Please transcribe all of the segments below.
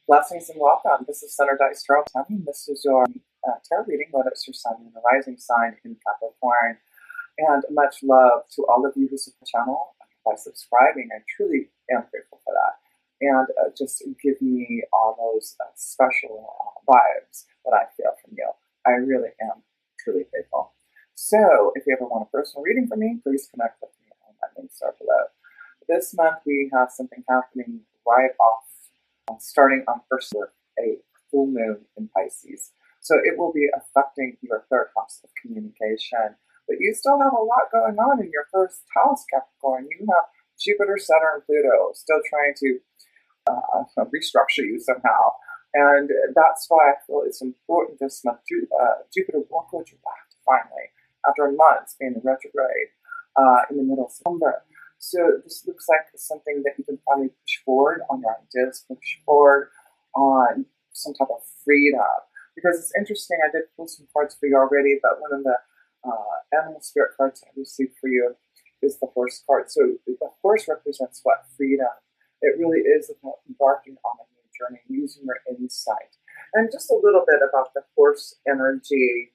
Blessings and welcome. This is Center Dice Tarot. This is your tarot reading. Whether it's your sun and the rising sign in Capricorn. And much love to all of you who support the channel by subscribing. I truly am grateful for that. And just give me all those special vibes that I feel from you. I really am truly grateful. So if you ever want a personal reading from me, please connect with me on that link star below. This month we have something happening right off. Starting on first with a full moon in Pisces. So it will be affecting your third house of communication. But you still have a lot going on in your first house, Capricorn. You have Jupiter, Saturn, Pluto still trying to restructure you somehow. And that's why I feel it's important this month. Jupiter will go direct finally, after months being in retrograde in the middle of September. So this looks like something that you can finally push forward on your ideas, push forward on some type of freedom. Because it's interesting, I did pull some cards for you already, but one of the animal spirit cards I received for you is the horse card. So the horse represents what? Freedom. It really is about embarking on a new journey, using your insight. And just a little bit about the horse energy,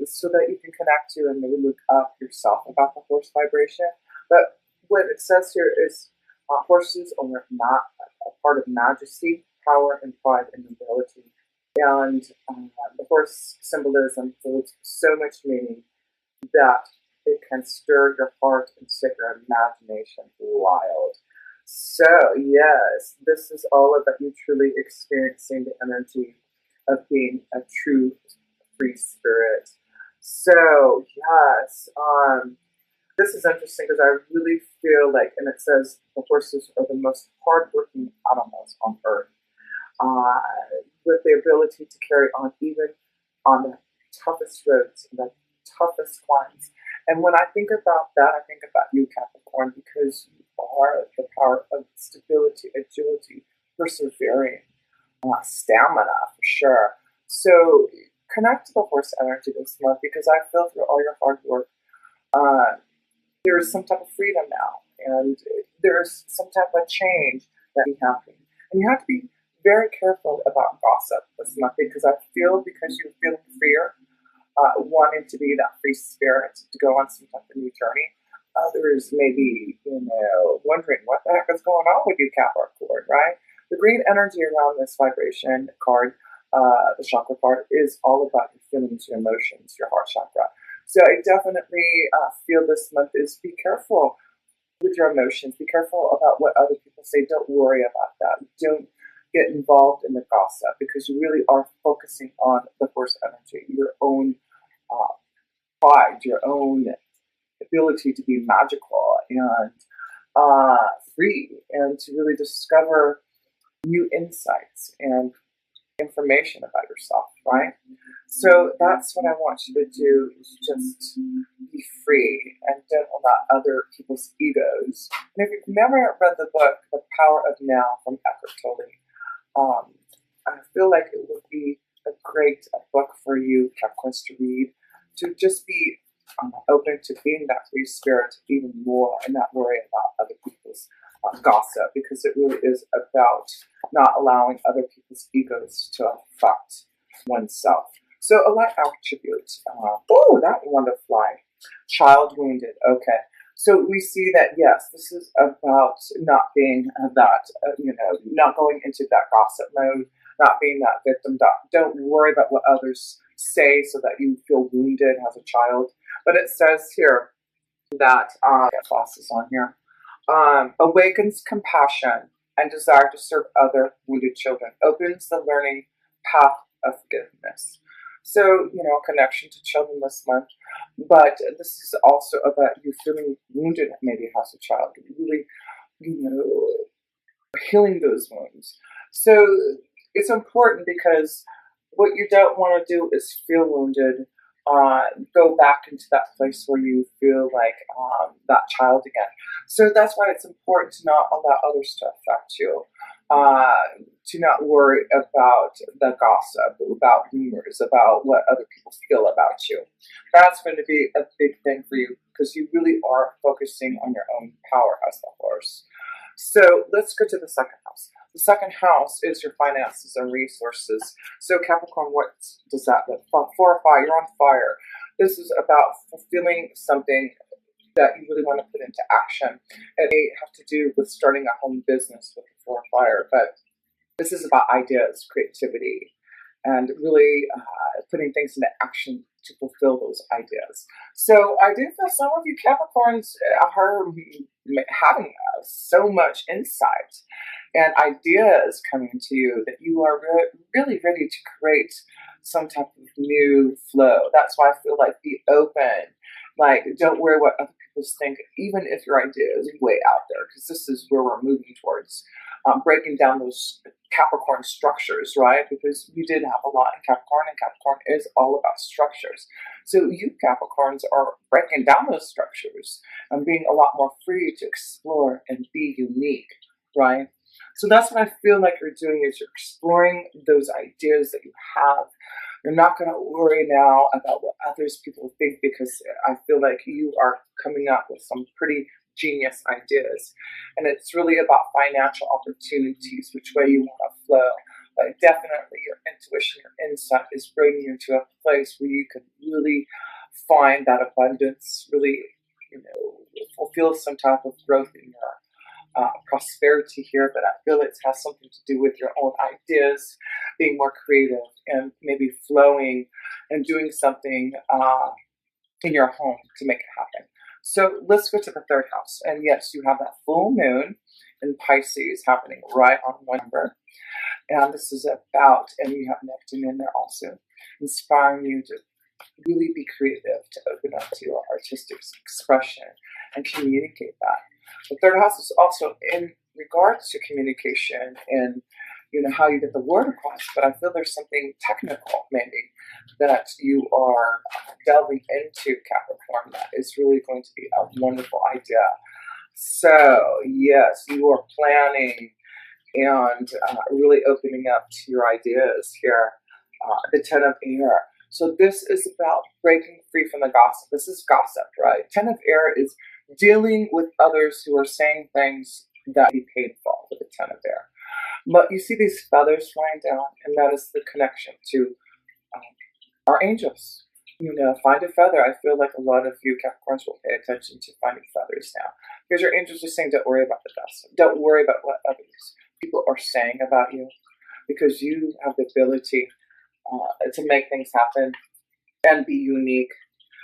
so that you can connect to and maybe look up yourself about the horse vibration. But what it says here is horses are not a part of majesty, power, and pride and nobility. And the horse symbolism holds so much meaning that it can stir your heart and set your imagination wild. So yes, this is all about you truly experiencing the energy of being a true free spirit. So yes, this is interesting because I really feel like, and it says the horses are the most hardworking animals on earth, with the ability to carry on even on the toughest roads, the toughest climbs. And when I think about that, I think about you, Capricorn, because you are the power of stability, agility, persevering, stamina for sure. So connect to the horse energy this month, because I feel through all your hard work, there is some type of freedom now, and there's some type of change that is happening. And you have to be very careful about gossip this month, because I feel because you're feeling freer, wanting to be that free spirit to go on some type of new journey. Others may be, wondering what the heck is going on with you, Capricorn, right? The green energy around this vibration card, the chakra card, is all about your feelings, your emotions, your heart chakra. So I definitely feel this month is be careful with your emotions. Be careful about what other people say. Don't worry about that. Don't get involved in the gossip, because you really are focusing on the horse energy, your own pride, your own ability to be magical and free, and to really discover new insights and information about yourself, right? So that's what I want you to do, is just be free and don't allow other people's egos. And if you've never read the book, The Power of Now from Eckhart Tolle, I feel like it would be a great book for you, Capricorns, to read, to just be open to being that free spirit even more and not worry about other people's gossip, because it really is about not allowing other people's egos to affect oneself. So a light attribute. Oh, that one to fly. Child wounded. Okay. So we see that, yes, this is about not being that, not going into that gossip mode, not being that victim. Don't worry about what others say so that you feel wounded as a child. But it says here that, get glasses on here, awakens compassion and desire to serve other wounded children, opens the learning path of forgiveness. So, connection to children this month, but this is also about you feeling wounded maybe as a child, really, healing those wounds. So it's important, because what you don't want to do is feel wounded, go back into that place where you feel like that child again. So that's why it's important to not allow others to affect you, to not worry about the gossip, about rumors, about what other people feel about you. That's going to be a big thing for you, because you really are focusing on your own power as the horse. So let's go to the second house. The second house is your finances and resources. So Capricorn, what does that look? 4 or 5, you're on fire. This is about fulfilling something that you really want to put into action. It may have to do with starting a home business with the 4 or fire, but this is about ideas, creativity, and really putting things into action to fulfill those ideas. So I do feel some of you Capricorns are having so much insight and ideas coming to you that you are really ready to create some type of new flow. That's why I feel like be open. Like, don't worry what other people think, even if your idea is way out there, because this is where we're moving towards. Breaking down those Capricorn structures, right? Because you did have a lot in Capricorn, and Capricorn is all about structures. So you Capricorns are breaking down those structures and being a lot more free to explore and be unique, right? So that's what I feel like you're doing, is you're exploring those ideas that you have. You're not going to worry now about what others people think, because I feel like you are coming up with some pretty genius ideas. And it's really about financial opportunities, which way you want to flow. But definitely your intuition, your insight is bringing you to a place where you can really find that abundance, really, fulfill some type of growth in your prosperity here. But I feel it has something to do with your own ideas, being more creative, and maybe flowing and doing something in your home to make it happen. So let's go to the third house. And yes, you have that full moon in Pisces happening right on November. And this is about, and you have Neptune in there also, inspiring you to really be creative, to open up to your artistic expression and communicate that. The third house is also in regards to communication and how you get the word across, but I feel there's something technical maybe that you are delving into, Capricorn, that is really going to be a wonderful idea. So yes, you are planning and really opening up to your ideas here. The Ten of Air. So this is about breaking free from the gossip. This is gossip, right? Ten of Air is dealing with others who are saying things that be painful with the Ten of Air. But you see these feathers flying down, and that is the connection to our angels. Find a feather. I feel like a lot of you Capricorns will pay attention to finding feathers now, because your angels are saying, don't worry about the gossip. Don't worry about what others people are saying about you, because you have the ability to make things happen and be unique.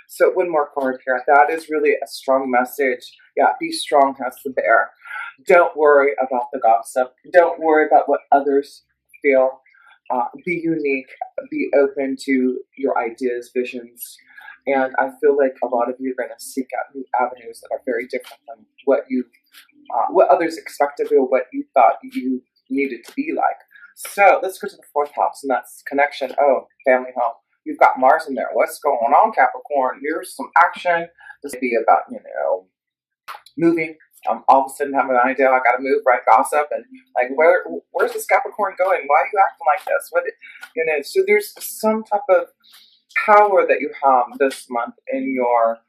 So one more card here. That is really a strong message. Yeah, be strong has the bear. Don't worry about the gossip. Don't worry about what others feel. Be unique. Be open to your ideas, visions. And I feel like a lot of you are going to seek out new avenues that are very different than what others expected or what you thought you needed to be like. So let's go to the fourth house, and that's connection. Oh, family home. You've got Mars in there. What's going on, Capricorn? Here's some action. This may be about, moving. All of a sudden have an idea, I gotta move, right? Gossip, and like, where's this Capricorn going? Why are you acting like this? So there's some type of power that you have this month in your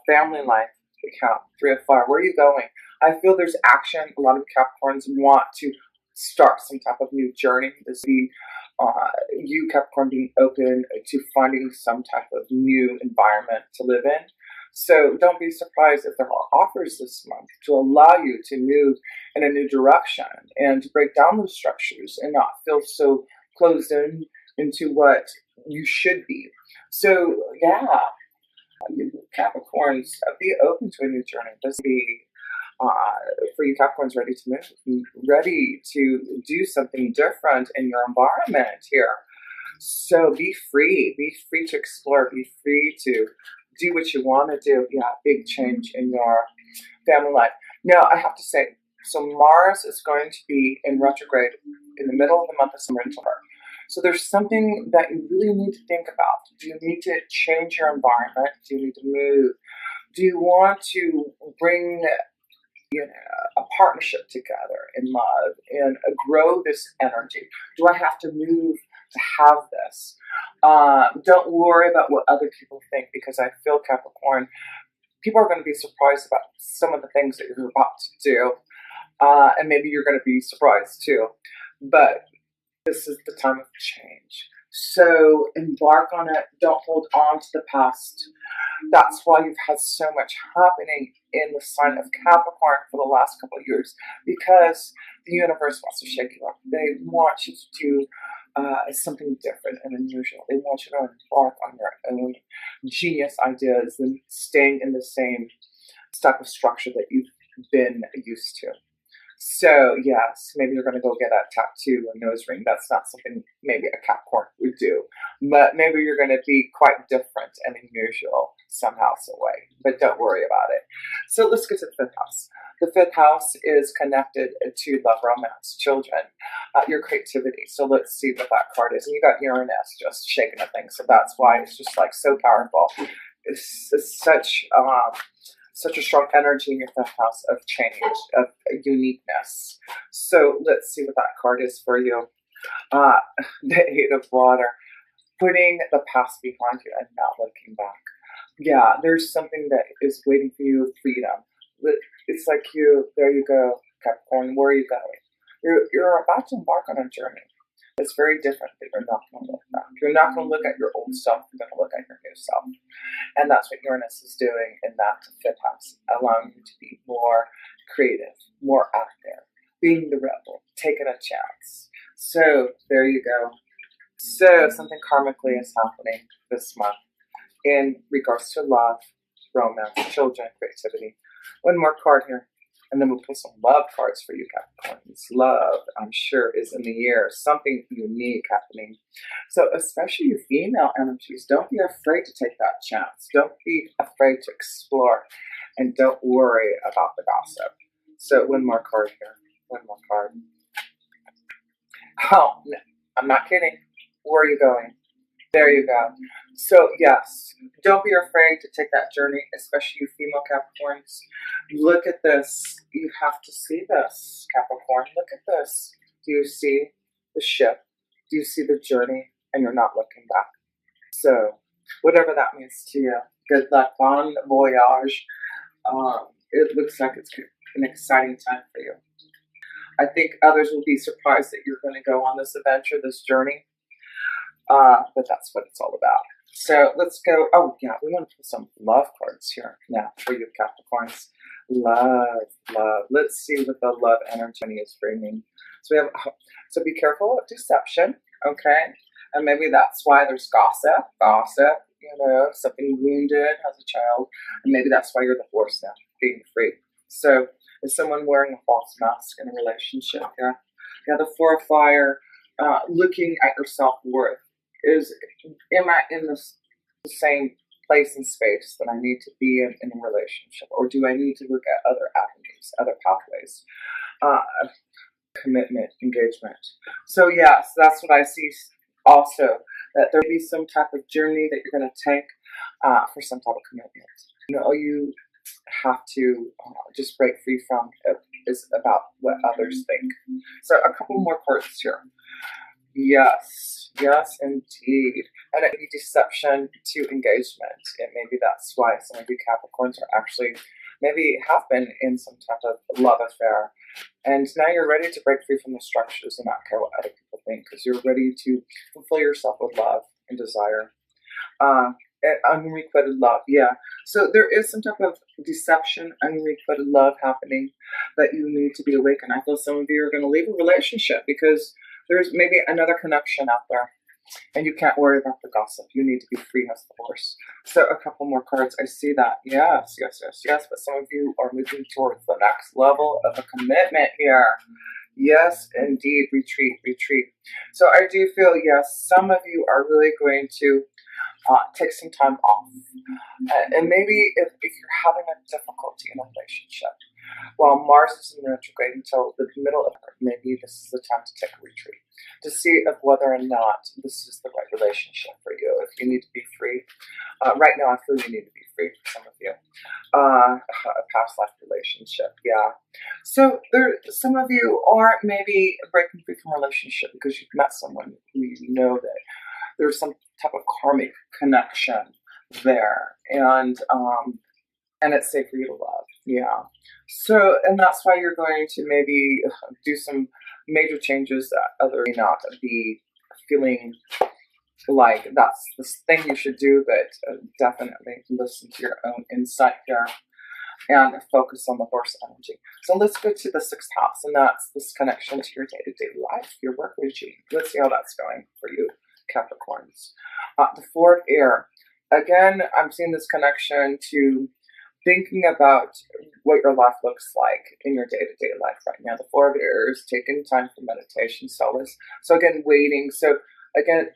family life account. 3 of Fire. Where are you going? I feel there's action. A lot of Capricorns want to start some type of new journey. This be you Capricorn being open to finding some type of new environment to live in. So don't be surprised if there are offers this month to allow you to move in a new direction and to break down those structures and not feel so closed in into what you should be. So yeah, you Capricorns, be open to a new journey. Just be for you Capricorns ready to move, ready to do something different in your environment here. So be free to explore, be free to do what you want to do. Yeah, big change in your family life. Now, I have to say, so Mars is going to be in retrograde in the middle of the month of summer in October. So there's something that you really need to think about. Do you need to change your environment? Do you need to move? Do you want to bring a partnership together in love and grow this energy? Do I have to move to have this? Don't worry about what other people think, because I feel Capricorn, people are going to be surprised about some of the things that you're about to do. And maybe you're going to be surprised too. But this is the time of change. So embark on it. Don't hold on to the past. That's why you've had so much happening in the sign of Capricorn for the last couple of years, because the universe wants to shake you up. They want you to do something different and unusual. They want you to embark on your own genius ideas than staying in the same type of structure that you've been used to. So yes, maybe you're going to go get a tattoo or nose ring. That's not something maybe a Capricorn would do. But maybe you're going to be quite different and unusual somehow, some way. But don't worry about it. So let's get to the fifth house. The fifth house is connected to love, romance, children, your creativity. So let's see what that card is. And you got Uranus just shaking a thing. So that's why it's just like so powerful. It's such a strong energy in your fifth house of change, of uniqueness. So let's see what that card is for you. The Eight of Water, putting the past behind you and not looking back. Yeah, there's something that is waiting for you, freedom. It's like there you go, Capricorn, where are you going? You're about to embark on a journey. It's very different, but you're not going to look back. You're not going to look at your old self, you're going to look at your new self. And that's what Uranus is doing in that fifth house, allowing you to be more creative, more out there, being the rebel, taking a chance. So there you go. So something karmically is happening this month in regards to love, romance, children, creativity. One more card here. And then we'll pull some love cards for you, Capricorns. Love, I'm sure, is in the air. Something unique happening. So especially you female energies, don't be afraid to take that chance. Don't be afraid to explore. And don't worry about the gossip. So one more card here. One more card. Oh, no, I'm not kidding. Where are you going? There you go. So yes, don't be afraid to take that journey, especially you female Capricorns. Look at this. You have to see this, Capricorn. Look at this. Do you see the ship? Do you see the journey? And you're not looking back. So whatever that means to you, good luck, bon voyage. It looks like it's an exciting time for you. I think others will be surprised that you're going to go on this adventure, this journey. But that's what it's all about. So let's go. Oh, yeah, we want to put some love cards here now for you, Capricorns. Love, love. Let's see what the love energy is bringing. So we have. So be careful of deception, okay? And maybe that's why there's gossip. Gossip, something wounded as a child, and maybe that's why you're the horse now, being free. So is someone wearing a false mask in a relationship? Yeah. Yeah. The Four of Fire. Looking at your self-worth. Am I in the same place and space that I need to be in a relationship? Or do I need to look at other avenues, other pathways? Commitment, engagement. So yes, that's what I see also, that there will be some type of journey that you're going to take for some type of commitment. You have to just break free from it is about what others think. So a couple more cards here. Yes, yes, indeed. And it can be deception to engagement. And maybe that's why some of you Capricorns are actually, maybe have been in some type of love affair. And now you're ready to break free from the structures and not care what other people think, because you're ready to fulfill yourself with love and desire. Unrequited love, yeah. So there is some type of deception, unrequited love happening that you need to be awakened. I feel some of you are going to leave a relationship because there's maybe another connection out there, and you can't worry about the gossip. You need to be free as the horse. So a couple more cards. I see that. Yes, yes, yes, yes. But some of you are moving towards the next level of a commitment here. Yes, indeed. Retreat, retreat. So I do feel, yes, some of you are really going to take some time off. And maybe if you're having a difficulty in a relationship, while Mars is in retrograde until the middle of it, maybe this is the time to take a retreat to see if whether or not this is the right relationship for you. If you need to be free, right now I feel you need to be free for some of you. A past life relationship, yeah. So some of you are maybe breaking free from a relationship because you've met someone who you know that there's some type of karmic connection there, and it's safe for you to love. Yeah. So, and that's why you're going to maybe do some major changes that others may not be feeling like that's the thing you should do, but definitely listen to your own insight here and focus on the horse energy. So let's go to the sixth house, and that's this connection to your day-to-day life, your work regime. Let's see how that's going for you, Capricorns. The Four of Air. Again, I'm seeing this connection to thinking about what your life looks like in your day-to-day life right now. The Four of Air is taking time for meditation, solace. So again, waiting. So again,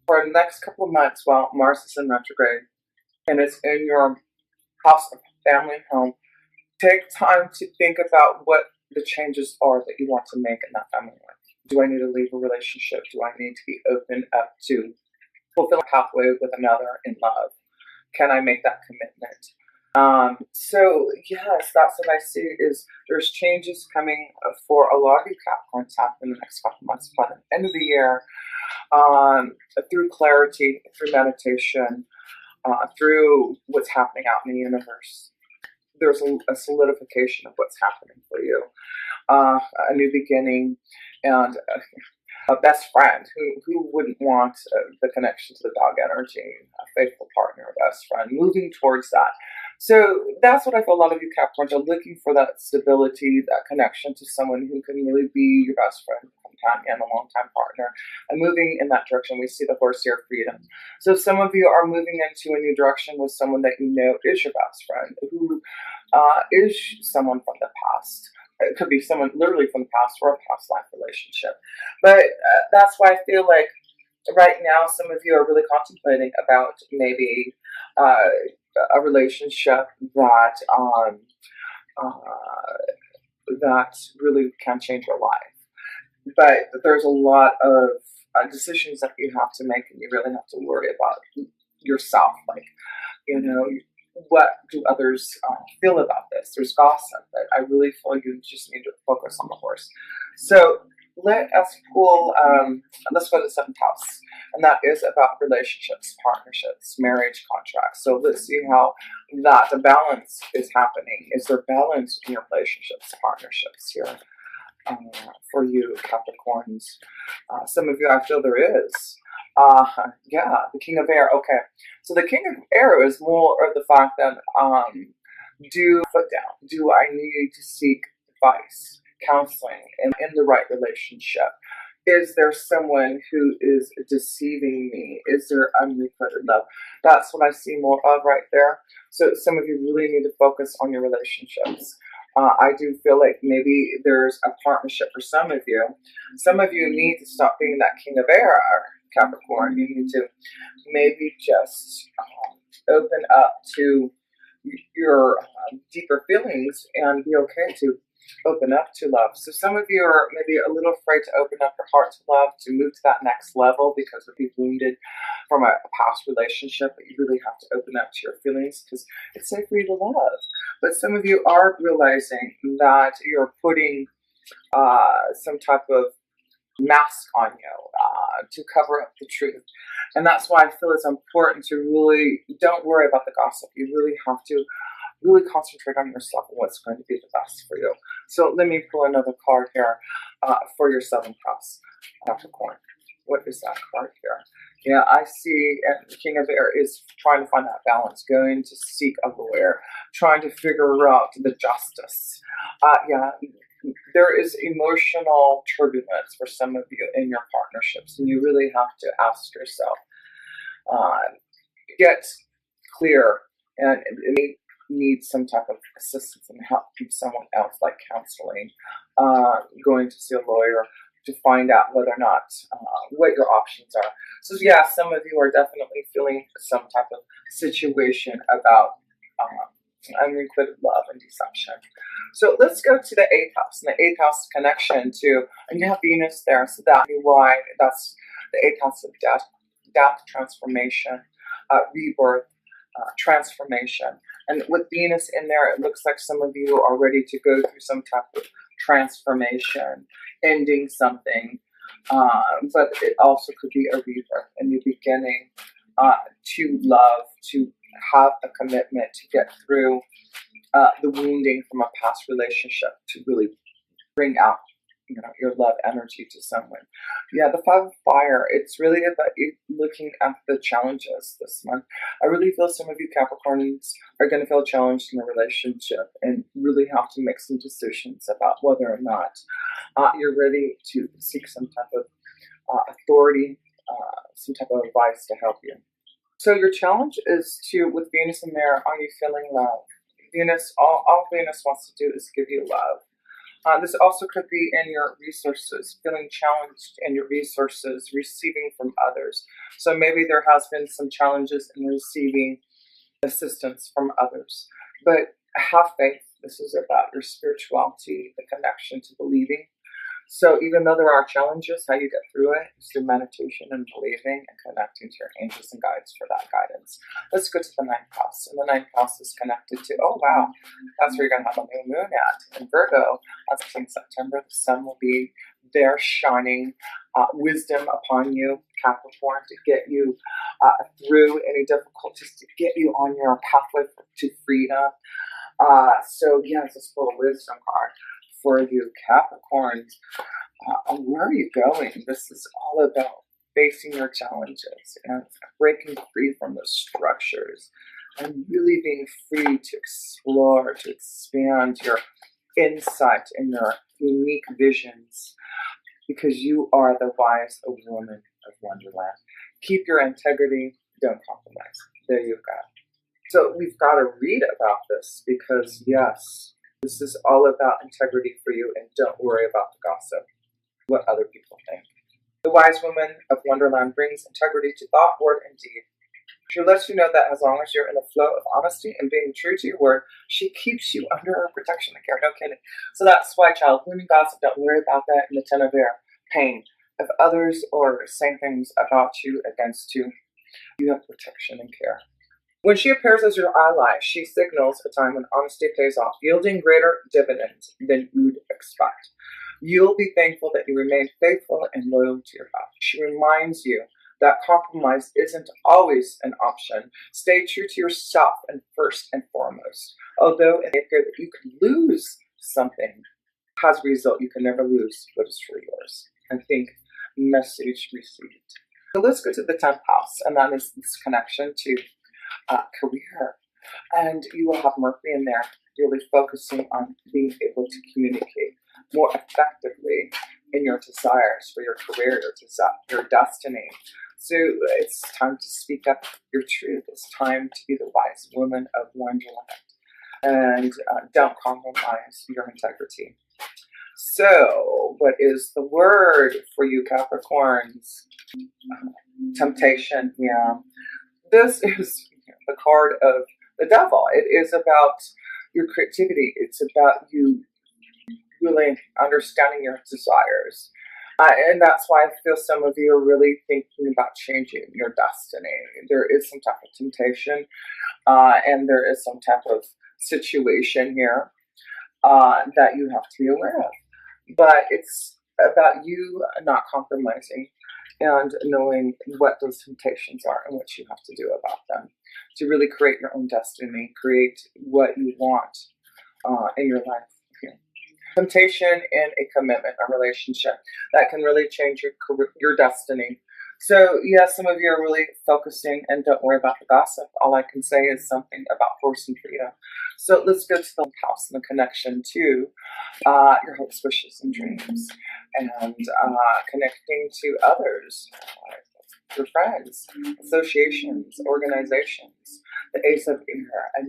for the next couple of months while Mars is in retrograde and it's in your house of family and home, take time to think about what the changes are that you want to make in that family life. Do I need to leave a relationship? Do I need to be open up to fulfill a pathway with another in love? Can I make that commitment? So yes, that's what I see is there's changes coming for a lot of you Capricorns happen in the next couple months by the end of the year, through clarity, through meditation, through what's happening out in the universe. There's a solidification of what's happening for you, a new beginning, and a best friend. Who wouldn't want the connection to the dog energy, a faithful partner, a best friend, moving towards that. So that's what I feel a lot of you Capricorns are looking for, that stability, that connection to someone who can really be your best friend, companion, a long-time partner. And moving in that direction, we see the horse here, freedom. So some of you are moving into a new direction with someone that you know is your best friend, who is someone from the past. It could be someone literally from the past or a past life relationship. But that's why I feel like right now some of you are really contemplating about maybe a relationship that that really can change your life. But there's a lot of decisions that you have to make, and you really have to worry about yourself. Like, you know, what do others feel about this? There's gossip, but I really feel you just need to focus on the horse. So let us pull, let's go to the seventh house, and that is about relationships, partnerships, marriage contracts. So let's see how the balance is happening. Is there balance in your relationships, partnerships here for you Capricorns? Some of you, I feel there is. Yeah, the King of Air. Okay, so the King of Air is more of the fact that do foot down. Do I need to seek advice, counseling, in the right relationship? Is there someone who is deceiving me? Is there unrequited love? That's what I see more of right there. So some of you really need to focus on your relationships. I do feel like maybe there's a partnership for some of you. Some of you need to stop being that King of Air, Capricorn. You need to maybe just open up to your deeper feelings and be okay to open up to love. So some of you are maybe a little afraid to open up your heart to love, to move to that next level because of being wounded from a past relationship. But you really have to open up to your feelings because it's safe for you to love. But some of you are realizing that you're putting some type of mask on you to cover up the truth. And that's why I feel it's important to really don't worry about the gossip. You really have to really concentrate on yourself and what's going to be the best for you. So let me pull another card here for your seventh house, Capricorn. What is that card here? Yeah, I see the King of Air is trying to find that balance, going to seek a lawyer, trying to figure out the justice. Yeah, there is emotional turbulence for some of you in your partnerships, and you really have to ask yourself, get clear, and need some type of assistance and help from someone else, like counseling, going to see a lawyer to find out whether or not what your options are. So yeah, some of you are definitely feeling some type of situation about unrequited love and deception. So let's go to the eighth house, and the eighth house connection to, and you have Venus there, so that would be why that's the eighth house of death, transformation, rebirth, transformation. And with Venus in there, it looks like some of you are ready to go through some type of transformation, ending something, but it also could be a rebirth, a new beginning, to love, to have a commitment, to get through the wounding from a past relationship to really bring out, your love energy to someone. Yeah, the Five of Fire, it's really about you looking at the challenges this month. I really feel some of you Capricorns are going to feel challenged in a relationship and really have to make some decisions about whether or not you're ready to seek some type of authority, some type of advice to help you. So your challenge is to, with Venus in there, are you feeling love? Venus, all Venus wants to do is give you love. This also could be in your resources, feeling challenged in your resources, receiving from others. So maybe there has been some challenges in receiving assistance from others. But have faith. This is about your spirituality, the connection to believing. So even though there are challenges, how you get through it is through meditation and believing and connecting to your angels and guides for that guidance. Let's go to the ninth house. And the ninth house is connected to, oh wow, that's where you're going to have a new moon at. In Virgo, that's in September, the sun will be there shining wisdom upon you, Capricorn, to get you through any difficulties, to get you on your pathway to freedom. So yes, it's full of wisdom card for you Capricorns. Where are you going? This is all about facing your challenges and breaking free from the structures and really being free to explore, to expand your insight and your unique visions, because you are the wise woman of Wonderland. Keep your integrity, don't compromise. There you go. So we've got to read about this because yes, this is all about integrity for you, and don't worry about the gossip, what other people think. The wise woman of Wonderland brings integrity to thought, word, and deed. She lets you know that as long as you're in the flow of honesty and being true to your word, she keeps you under her protection and care. No kidding. So that's why, child, women gossip, don't worry about that in the Ten of Air. Pain. If others are saying things about you, against you, you have protection and care. When she appears as your ally, she signals a time when honesty pays off, yielding greater dividends than you'd expect. You'll be thankful that you remain faithful and loyal to your path. She reminds you that compromise isn't always an option. Stay true to yourself and first and foremost. Although it may appear that you could lose something, as a result, you can never lose what is truly yours. I think message received. So let's go to the 10th house, and that is this connection to career. And you will have Mercury in there, really focusing on being able to communicate more effectively in your desires for your career, your destiny. So it's time to speak up your truth. It's time to be the wise woman of Wonderland. And don't compromise your integrity. So what is the word for you Capricorns? Temptation, yeah. This is the card of the devil. It is about your creativity. It's about you really understanding your desires. And that's why I feel some of you are really thinking about changing your destiny. There is some type of temptation, and there is some type of situation here that you have to be aware of. But it's about you not compromising and knowing what those temptations are and what you have to do about them to really create your own destiny, create what you want in your life. Temptation in a commitment, a relationship that can really change your destiny. So yes, some of you are really focusing, and don't worry about the gossip. All I can say is something about force and freedom. So let's go to the house and the connection to your hopes, wishes, and dreams, and connecting to others, your friends, associations, organizations. The Ace of Air.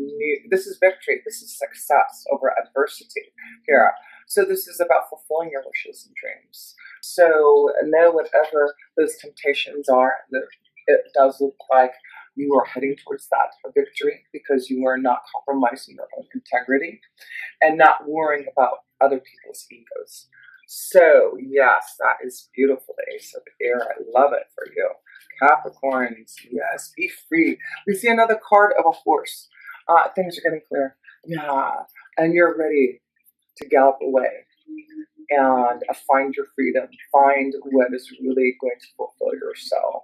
This is victory. This is success over adversity here. So this is about fulfilling your wishes and dreams. So know whatever those temptations are, that it does look like you are heading towards that victory because you are not compromising your own integrity and not worrying about other people's egos. So yes, that is beautiful, the Ace of Air. I love it for you. Capricorns, yes, be free. We see another card of a horse. Things are getting clear. Yeah, and you're ready to gallop away and find your freedom. Find what is really going to fulfill your soul.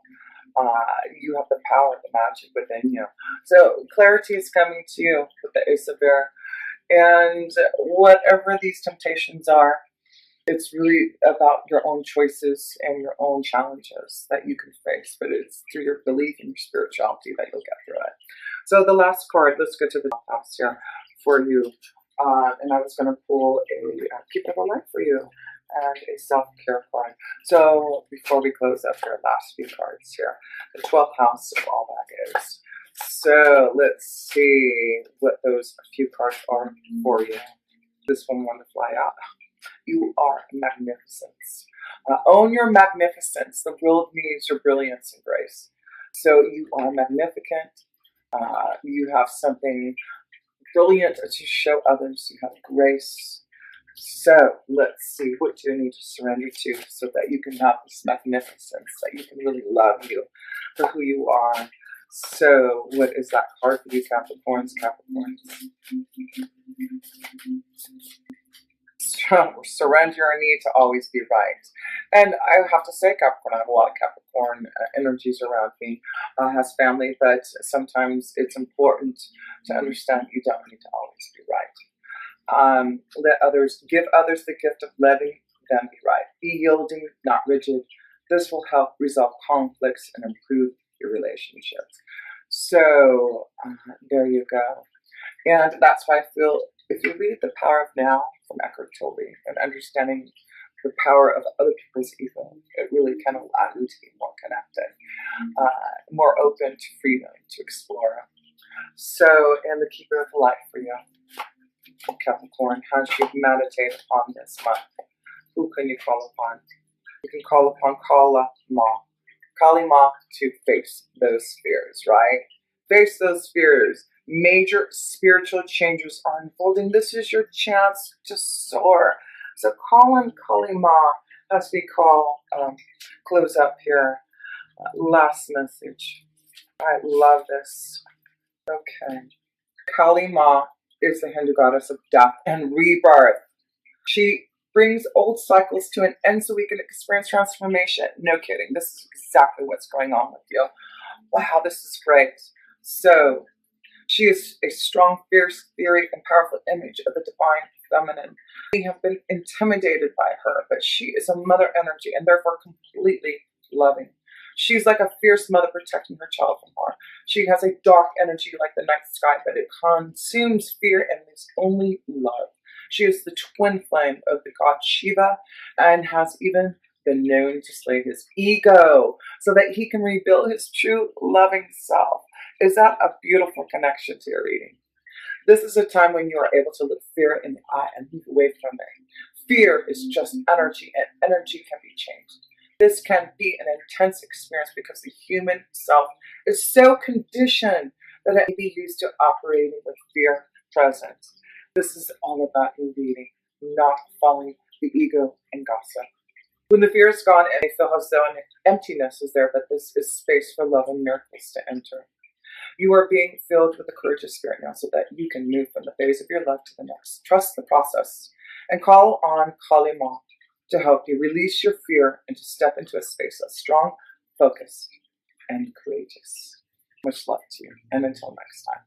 You have the power, the magic within you. So clarity is coming to you with the Ace of Air. And whatever these temptations are, it's really about your own choices and your own challenges that you can face, but it's through your belief and your spirituality that you'll get through it. So the last card, let's go to the house here for you. And I was going to pull a keep it alive for you and a self-care card. So before we close up our last few cards here, the 12th house of all that is. So let's see what those few cards are for you. This one wanted to fly out. You are magnificence. Own your magnificence. The world needs your brilliance and grace. So you are magnificent. You have something brilliant to show others. You have grace. So let's see, what do you need to surrender to so that you can have this magnificence, that you can really love you for who you are. So what is that card for you, Capricorns? Surrender your need to always be right. And I have to say, Capricorn, I have a lot of Capricorn energies around me, has family, but sometimes it's important to understand you don't need to always be right. Give others the gift of letting them be right. Be yielding, not rigid. This will help resolve conflicts and improve your relationships. So there you go. And that's why I feel if you read The Power of Now from Eckhart Tolle and understanding the power of other people's ego, it really can allow you to be more connected, more open to freedom, to explore. So, and the keeper of light for you, Capricorn, how should you meditate upon this month? Who can you call upon? You can call upon Kali Ma to face those fears, right? Face those fears. Major spiritual changes are unfolding. This is your chance to soar. So call on Kali Ma as we close up here. Last message. I love this. Okay. Kali Ma is the Hindu goddess of death and rebirth. She brings old cycles to an end so we can experience transformation. No kidding. This is exactly what's going on with you. Wow, this is great. So, she is a strong, fierce, fiery, and powerful image of the divine feminine. We have been intimidated by her, but she is a mother energy and therefore completely loving. She's like a fierce mother protecting her child from harm. She has a dark energy like the night sky, but it consumes fear and is only love. She is the twin flame of the god Shiva and has even been known to slay his ego so that he can rebuild his true loving self. Is that a beautiful connection to your reading? This is a time when you are able to look fear in the eye and move away from it. Fear is just energy, and energy can be changed. This can be an intense experience because the human self is so conditioned that it may be used to operating with fear present. This is all about your reading, not following the ego and gossip. When the fear is gone, it may feel as though an emptiness is there, but this is space for love and miracles to enter. You are being filled with the courage of spirit now so that you can move from the phase of your life to the next. Trust the process and call on Kali Ma to help you release your fear and to step into a space that's strong, focused, and courageous. Much love to you, and until next time.